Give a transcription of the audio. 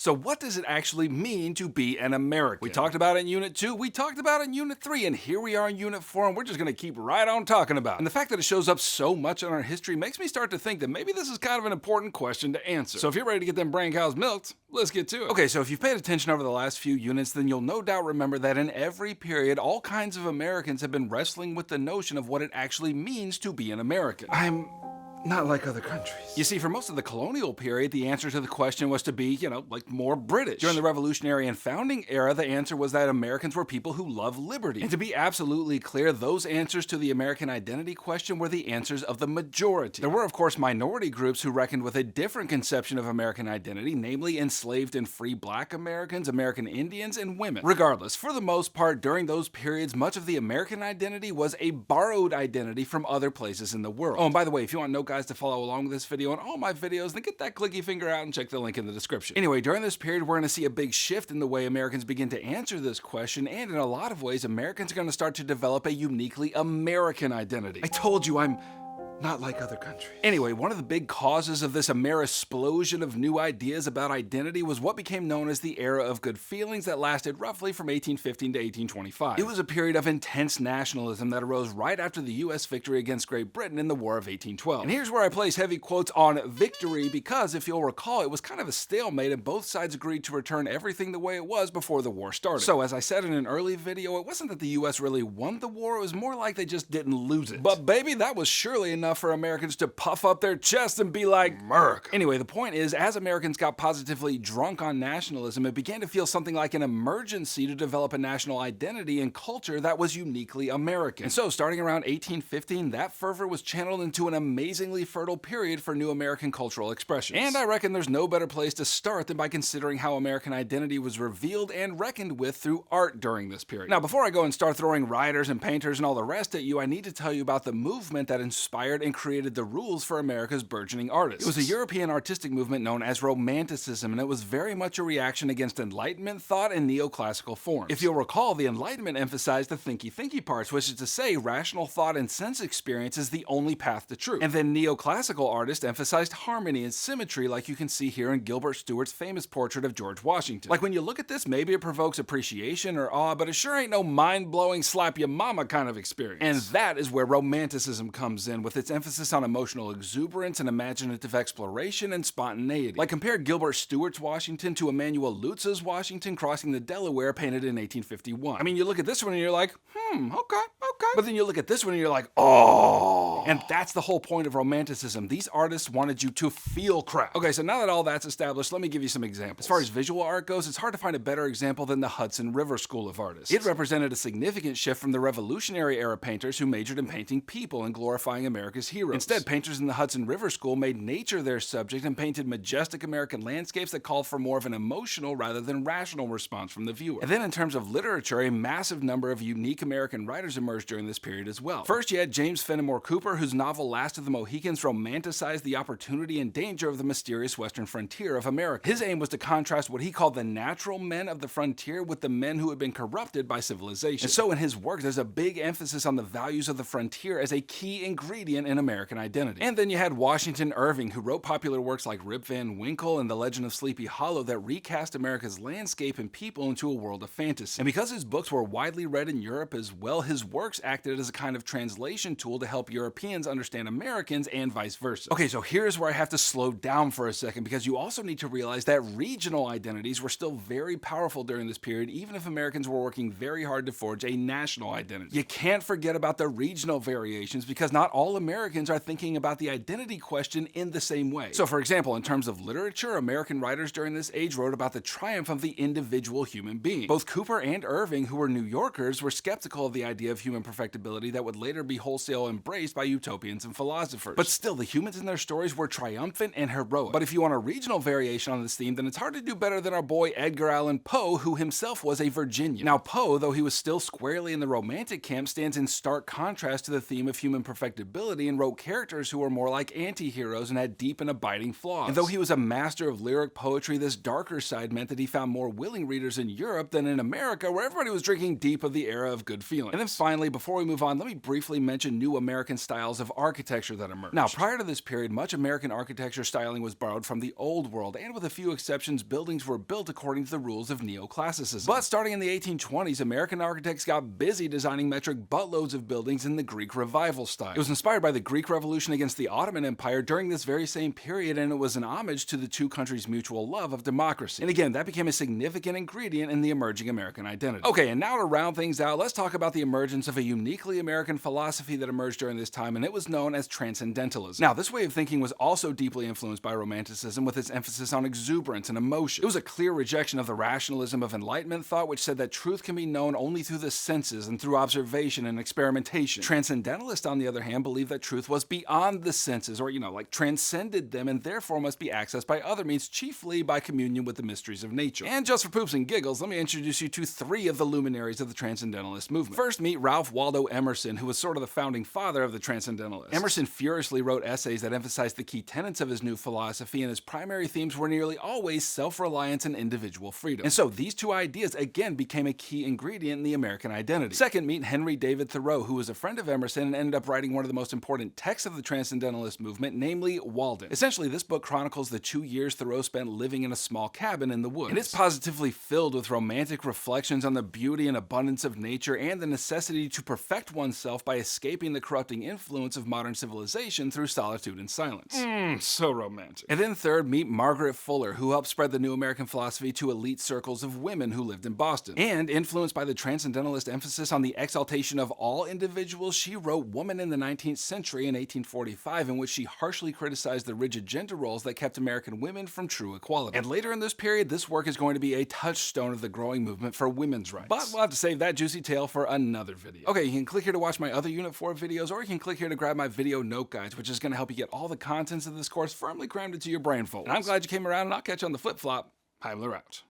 So what does it actually mean to be an American? We talked about it in Unit 2, we talked about it in Unit 3, and here we are in Unit 4, and we're just gonna keep right on talking about it. And the fact that it shows up so much in our history makes me start to think that maybe this is kind of an important question to answer. So if you're ready to get them brain cows milked, let's get to it. Okay, so if you've paid attention over the last few units, then you'll no doubt remember that in every period, all kinds of Americans have been wrestling with the notion of what it actually means to be an American. I'm not like other countries. You see, for most of the colonial period, the answer to the question was to be, like more British. During the Revolutionary and Founding era, the answer was that Americans were people who love liberty. And to be absolutely clear, those answers to the American identity question were the answers of the majority. There were, of course, minority groups who reckoned with a different conception of American identity, namely enslaved and free Black Americans, American Indians, and women. Regardless, for the most part, during those periods, much of the American identity was a borrowed identity from other places in the world. Oh, and by the way, if you want Noteguides to follow along with this video and all my videos, then get that clicky finger out and check the link in the description. Anyway, during this period, we're going to see a big shift in the way Americans begin to answer this question, and in a lot of ways, Americans are going to start to develop a uniquely American identity. I told you I'm not like other countries. Anyway, one of the big causes of this Amerisplosion of new ideas about identity was what became known as the Era of Good Feelings that lasted roughly from 1815 to 1825. It was a period of intense nationalism that arose right after the US victory against Great Britain in the War of 1812. And here's where I place heavy quotes on victory because, if you'll recall, it was kind of a stalemate and both sides agreed to return everything the way it was before the war started. So, as I said in an early video, it wasn't that the US really won the war, it was more like they just didn't lose it. But baby, that was surely enough for Americans to puff up their chests and be like, Merc. Anyway, the point is, as Americans got positively drunk on nationalism, it began to feel something like an emergency to develop a national identity and culture that was uniquely American. And so, starting around 1815, that fervor was channeled into an amazingly fertile period for new American cultural expressions. And I reckon there's no better place to start than by considering how American identity was revealed and reckoned with through art during this period. Now, before I go and start throwing writers and painters and all the rest at you, I need to tell you about the movement that inspired and created the rules for America's burgeoning artists. It was a European artistic movement known as Romanticism, and it was very much a reaction against Enlightenment thought and neoclassical forms. If you'll recall, the Enlightenment emphasized the thinky parts, which is to say rational thought and sense experience is the only path to truth. And then neoclassical artists emphasized harmony and symmetry, like you can see here in Gilbert Stuart's famous portrait of George Washington. Like, when you look at this, maybe it provokes appreciation or awe, but it sure ain't no mind-blowing slap your mama kind of experience. And that is where Romanticism comes in, with its emphasis on emotional exuberance and imaginative exploration and spontaneity. Like, compare Gilbert Stuart's Washington to Emanuel Lutze's Washington crossing the Delaware, painted in 1851. I mean, you look at this one and you're like, okay. But then you look at this one and you're like, oh. And that's the whole point of Romanticism. These artists wanted you to feel crap. Okay, so now that all that's established, let me give you some examples. As far as visual art goes, it's hard to find a better example than the Hudson River School of Artists. It represented a significant shift from the Revolutionary era painters who majored in painting people and glorifying America's heroes. Instead, painters in the Hudson River School made nature their subject and painted majestic American landscapes that called for more of an emotional rather than rational response from the viewer. And then in terms of literature, a massive number of unique American writers emerged during this period as well. First, you had James Fenimore Cooper, whose novel Last of the Mohicans romanticized the opportunity and danger of the mysterious western frontier of America. His aim was to contrast what he called the natural men of the frontier with the men who had been corrupted by civilization. And so in his work, there's a big emphasis on the values of the frontier as a key ingredient in American identity. And then you had Washington Irving, who wrote popular works like Rip Van Winkle and The Legend of Sleepy Hollow that recast America's landscape and people into a world of fantasy. And because his books were widely read in Europe as well, his works acted as a kind of translation tool to help Europeans understand Americans and vice versa. Okay, so here's where I have to slow down for a second, because you also need to realize that regional identities were still very powerful during this period, even if Americans were working very hard to forge a national identity. You can't forget about the regional variations, because not all Americans are thinking about the identity question in the same way. So for example, in terms of literature, American writers during this age wrote about the triumph of the individual human being. Both Cooper and Irving, who were New Yorkers, were skeptical of the idea of human perfectibility that would later be wholesale embraced by utopians and philosophers. But still, the humans in their stories were triumphant and heroic. But if you want a regional variation on this theme, then it's hard to do better than our boy Edgar Allan Poe, who himself was a Virginian. Now Poe, though he was still squarely in the Romantic camp, stands in stark contrast to the theme of human perfectibility nobility and wrote characters who were more like anti-heroes and had deep and abiding flaws. And though he was a master of lyric poetry, this darker side meant that he found more willing readers in Europe than in America, where everybody was drinking deep of the era of good feelings. And then finally, before we move on, let me briefly mention new American styles of architecture that emerged. Now, prior to this period, much American architecture styling was borrowed from the old world, and with a few exceptions, buildings were built according to the rules of neoclassicism. But starting in the 1820s, American architects got busy designing metric buttloads of buildings in the Greek Revival style. It was inspired by the Greek Revolution against the Ottoman Empire during this very same period, and it was an homage to the two countries' mutual love of democracy. And again, that became a significant ingredient in the emerging American identity. Okay, and now to round things out, let's talk about the emergence of a uniquely American philosophy that emerged during this time, and it was known as Transcendentalism. Now, this way of thinking was also deeply influenced by Romanticism, with its emphasis on exuberance and emotion. It was a clear rejection of the rationalism of Enlightenment thought, which said that truth can be known only through the senses and through observation and experimentation. Transcendentalists, on the other hand, believed that truth was beyond the senses, or, like transcended them, and therefore must be accessed by other means, chiefly by communion with the mysteries of nature. And just for poops and giggles, let me introduce you to three of the luminaries of the Transcendentalist movement. First, meet Ralph Waldo Emerson, who was sort of the founding father of the Transcendentalists. Emerson furiously wrote essays that emphasized the key tenets of his new philosophy, and his primary themes were nearly always self-reliance and individual freedom. And so these two ideas again became a key ingredient in the American identity. Second, meet Henry David Thoreau, who was a friend of Emerson and ended up writing one of the most important texts of the Transcendentalist movement, namely Walden. Essentially, this book chronicles the 2 years Thoreau spent living in a small cabin in the woods. And it's positively filled with romantic reflections on the beauty and abundance of nature and the necessity to perfect oneself by escaping the corrupting influence of modern civilization through solitude and silence. So romantic. And then third, meet Margaret Fuller, who helped spread the new American philosophy to elite circles of women who lived in Boston. And influenced by the Transcendentalist emphasis on the exaltation of all individuals, she wrote Woman in the 19th Century in 1845, in which she harshly criticized the rigid gender roles that kept American women from true equality. And later in this period, this work is going to be a touchstone of the growing movement for women's rights. But we'll have to save that juicy tale for another video. Okay, you can click here to watch my other Unit 4 videos, or you can click here to grab my video note guides, which is going to help you get all the contents of this course firmly crammed into your brain folds. And I'm glad you came around, and I'll catch you on the flip-flop. Heimler out.